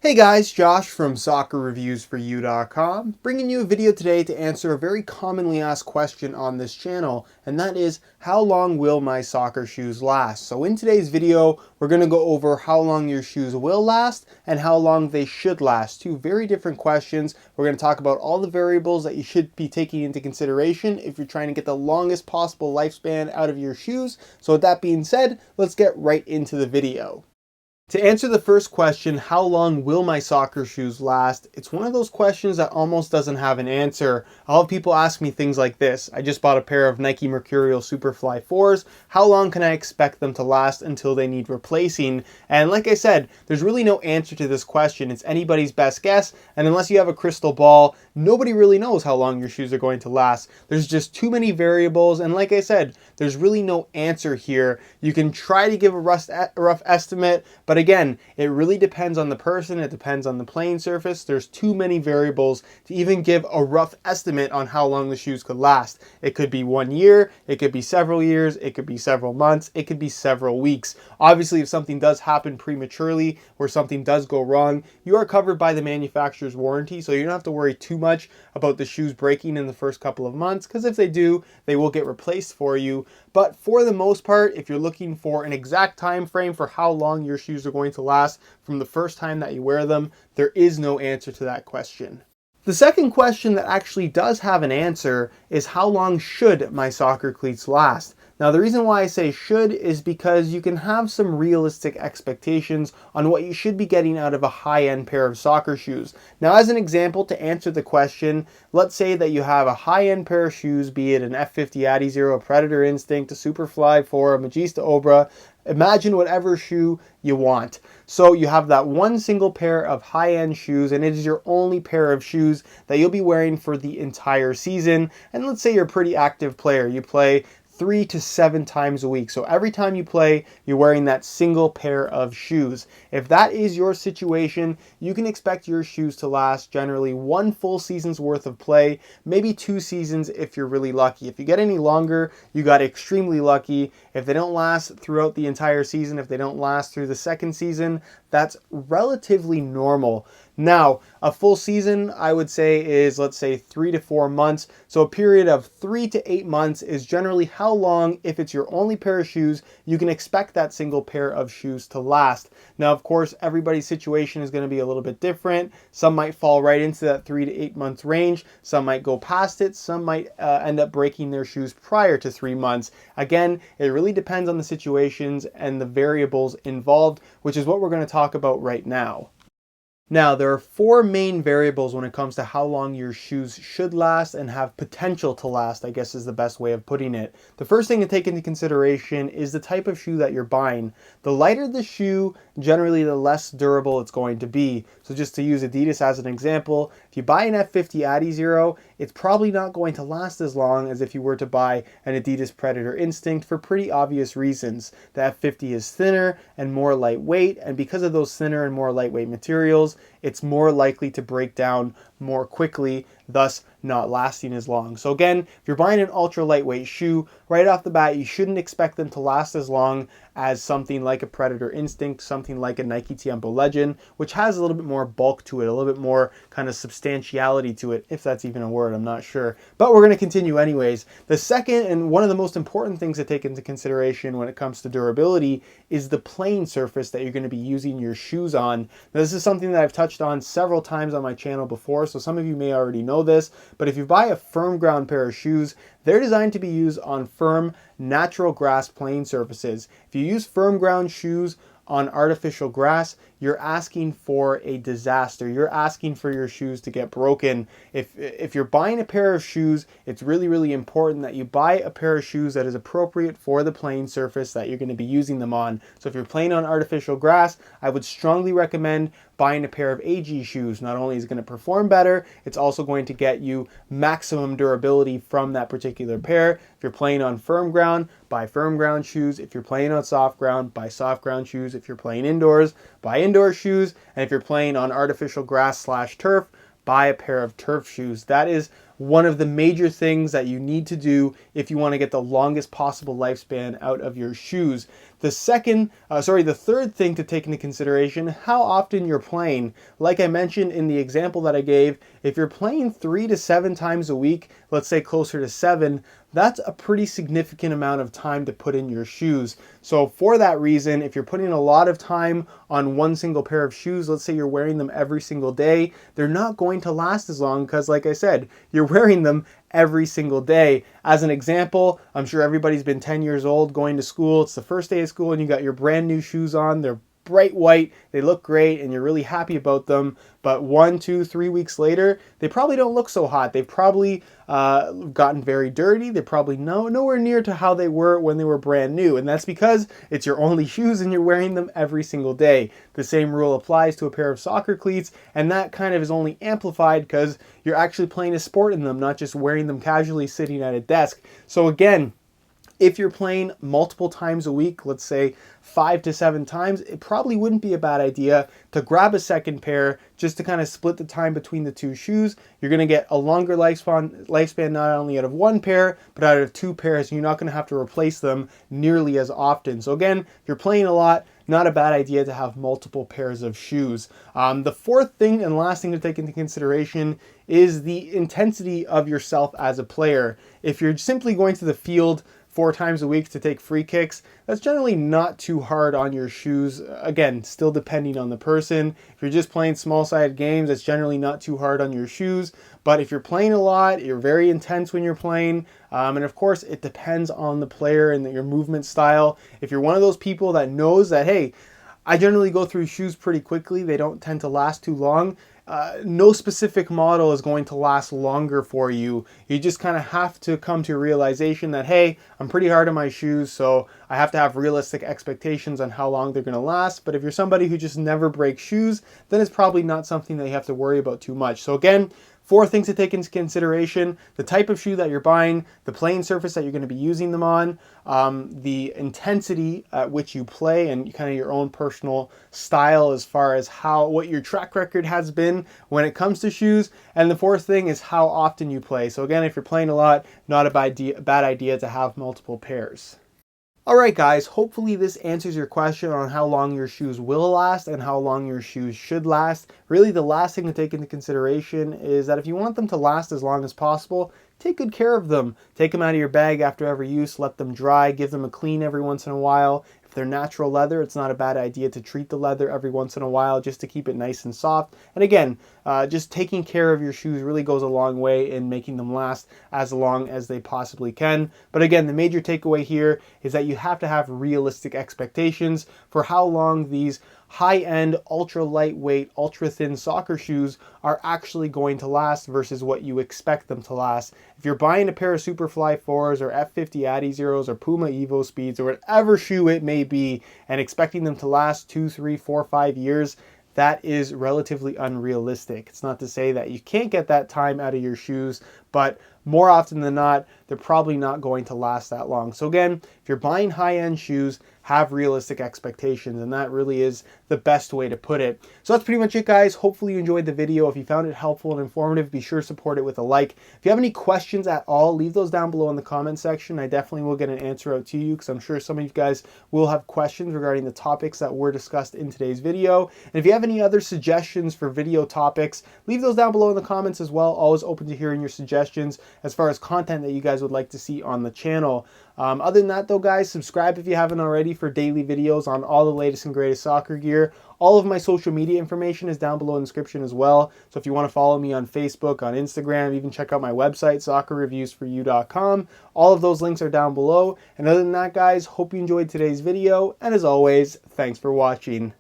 Hey guys, Josh from soccerreviewsforyou.com, bringing you a video today to answer a very commonly asked question on this channel, and that is, how long will my soccer shoes last? So in today's video, we're going to go over how long your shoes will last and how long they should last. Two very different questions. We're going to talk about all the variables that you should be taking into consideration if you're trying to get the longest possible lifespan out of your shoes. So with that being said, let's get right into the video. To answer the first question, how long will my soccer shoes last? It's one of those questions that almost doesn't have an answer. I'll have people ask me things like this. I just bought a pair of Nike Mercurial Superfly 4s. How long can I expect them to last until they need replacing? And like I said, there's really no answer to this question. It's anybody's best guess. And unless you have a crystal ball, nobody really knows how long your shoes are going to last. There's just too many variables. And like I said, there's really no answer here. You can try to give a rough estimate, but again, it really depends on the person. It depends on the playing surface. There's too many variables to even give a rough estimate on how long the shoes could last. It could be 1 year, it could be several years, it could be several months, it could be several weeks. Obviously, if something does happen prematurely or something does go wrong, you are covered by the manufacturer's warranty, so you don't have to worry too much about the shoes breaking in the first couple of months, because if they do, they will get replaced for you. But for the most part, if you're looking for an exact time frame for how long your shoes are going to last from the first time that you wear them, there is no answer to that question. The second question that actually does have an answer is, how long should my soccer cleats last? Now, the reason why I say should is because you can have some realistic expectations on what you should be getting out of a high-end pair of soccer shoes. Now, as an example, to answer the question, let's say that you have a high-end pair of shoes, be it an F50 Adizero, a Predator Instinct, a Superfly 4, a Magista Obra. Imagine whatever shoe you want. So you have that one single pair of high-end shoes, and it is your only pair of shoes that you'll be wearing for the entire season. And let's say you're a pretty active player. You play 3 to 7 times a week. So every time you play, you're wearing that single pair of shoes. If that is your situation, you can expect your shoes to last generally 1 full season's worth of play, maybe 2 seasons if you're really lucky. If you get any longer, you got extremely lucky. If they don't last throughout the entire season, if they don't last through the second season, that's relatively normal. Now, a full season, I would say, is, let's say, 3 to 4 months. So a period of 3 to 8 months is generally how long, if it's your only pair of shoes, you can expect that single pair of shoes to last. Now, of course, everybody's situation is going to be a little bit different. Some might fall right into that 3 to 8 month range. Some might go past it. Some might end up breaking their shoes prior to 3 months. Again, it really depends on the situations and the variables involved, which is what we're going to talk about right now. Now, there are 4 main variables when it comes to how long your shoes should last and have potential to last, I guess is the best way of putting it. The first thing to take into consideration is the type of shoe that you're buying. The lighter the shoe, generally the less durable it's going to be. So just to use Adidas as an example, if you buy an F50 Adizero, it's probably not going to last as long as if you were to buy an Adidas Predator Instinct for pretty obvious reasons. The F50 is thinner and more lightweight, and because of those thinner and more lightweight materials, it's more likely to break down more quickly, thus not lasting as long. So again, if you're buying an ultra lightweight shoe, right off the bat, you shouldn't expect them to last as long as something like a Predator Instinct, something like a Nike Tiempo Legend, which has a little bit more bulk to it, a little bit more kind of substantiality to it, if that's even a word, I'm not sure. But we're going to continue anyways. The second and one of the most important things to take into consideration when it comes to durability is the playing surface that you're going to be using your shoes on. Now, this is something that I've touched on several times on my channel before, so some of you may already know this, but if you buy a firm ground pair of shoes, they're designed to be used on firm, natural grass playing surfaces. If you use firm ground shoes on artificial grass, you're asking for a disaster. You're asking for your shoes to get broken. If you're buying a pair of shoes, it's really, really important that you buy a pair of shoes that is appropriate for the playing surface that you're going to be using them on. So if you're playing on artificial grass, I would strongly recommend buying a pair of AG shoes. Not only is it going to perform better, it's also going to get you maximum durability from that particular pair. If you're playing on firm ground, buy firm ground shoes. If you're playing on soft ground, buy soft ground shoes. If you're playing indoors, buy indoor shoes. And if you're playing on artificial grass / turf, buy a pair of turf shoes. That is one of the major things that you need to do if you want to get the longest possible lifespan out of your shoes. The third thing to take into consideration, how often you're playing. Like I mentioned in the example that I gave, if you're playing 3 to 7 times a week, let's say closer to 7, that's a pretty significant amount of time to put in your shoes. So for that reason, if you're putting a lot of time on one single pair of shoes, let's say you're wearing them every single day, they're not going to last as long because, like I said, you're wearing them every single day. As an example, I'm sure everybody's been 10 years old going to school. It's the first day of school and you got your brand new shoes on. They're bright white, they look great, and you're really happy about them. But 1, 2, 3 weeks later, they probably don't look so hot. They've probably gotten very dirty. They're probably nowhere near to how they were when they were brand new. And that's because it's your only shoes and you're wearing them every single day. The same rule applies to a pair of soccer cleats, and that kind of is only amplified because you're actually playing a sport in them, not just wearing them casually sitting at a desk. So again, if you're playing multiple times a week, let's say 5 to 7 times, it probably wouldn't be a bad idea to grab a second pair just to kind of split the time between the two shoes. You're going to get a longer lifespan not only out of one pair, but out of 2 pairs. You're not going to have to replace them nearly as often. So again, if you're playing a lot, not a bad idea to have multiple pairs of shoes. The fourth thing and last thing to take into consideration is the intensity of yourself as a player. If you're simply going to the field 4 times a week to take free kicks, that's generally not too hard on your shoes. Again, still depending on the person. If you're just playing small-sided games, that's generally not too hard on your shoes. But if you're playing a lot, you're very intense when you're playing, and of course, it depends on the player and your movement style. If you're one of those people that knows that, hey, I generally go through shoes pretty quickly, they don't tend to last too long, no specific model is going to last longer for you. You just kind of have to come to a realization that, hey, I'm pretty hard on my shoes, so I have to have realistic expectations on how long they're going to last. But if you're somebody who just never breaks shoes, then it's probably not something that you have to worry about too much. So again, 4 things to take into consideration: the type of shoe that you're buying, the playing surface that you're going to be using them on, the intensity at which you play, and kind of your own personal style as far as what your track record has been when it comes to shoes. And the 4th thing is how often you play. So again, if you're playing a lot, not a bad idea to have multiple pairs. Alright guys, hopefully this answers your question on how long your shoes will last and how long your shoes should last. Really, the last thing to take into consideration is that if you want them to last as long as possible, take good care of them. Take them out of your bag after every use, let them dry, give them a clean every once in a while. If they're natural leather, it's not a bad idea to treat the leather every once in a while just to keep it nice and soft. And again, just taking care of your shoes really goes a long way in making them last as long as they possibly can. But again, the major takeaway here is that you have to have realistic expectations for how long these high-end, ultra lightweight, ultra thin soccer shoes are actually going to last versus what you expect them to last. If you're buying a pair of Superfly 4s or F50 Addy Zeros or Puma Evo Speeds or whatever shoe it may be and expecting them to last 2, 3, 4, 5 years, that is relatively unrealistic. It's not to say that you can't get that time out of your shoes, but more often than not, they're probably not going to last that long. So again, if you're buying high-end shoes, have realistic expectations, and that really is the best way to put it. So that's pretty much it, guys. Hopefully you enjoyed the video. If you found it helpful and informative, be sure to support it with a like. If you have any questions at all, leave those down below in the comment section. I definitely will get an answer out to you because I'm sure some of you guys will have questions regarding the topics that were discussed in today's video. And if you have any other suggestions for video topics, leave those down below in the comments as well. Always open to hearing your suggestions as far as content that you guys would like to see on the channel. Other than that though, guys, subscribe if you haven't already for daily videos on all the latest and greatest soccer gear. All of my social media information is down below in the description as well. So if you want to follow me on Facebook, on Instagram, even check out my website, soccerreviewsforyou.com. All of those links are down below. And other than that, guys, hope you enjoyed today's video. And as always, thanks for watching.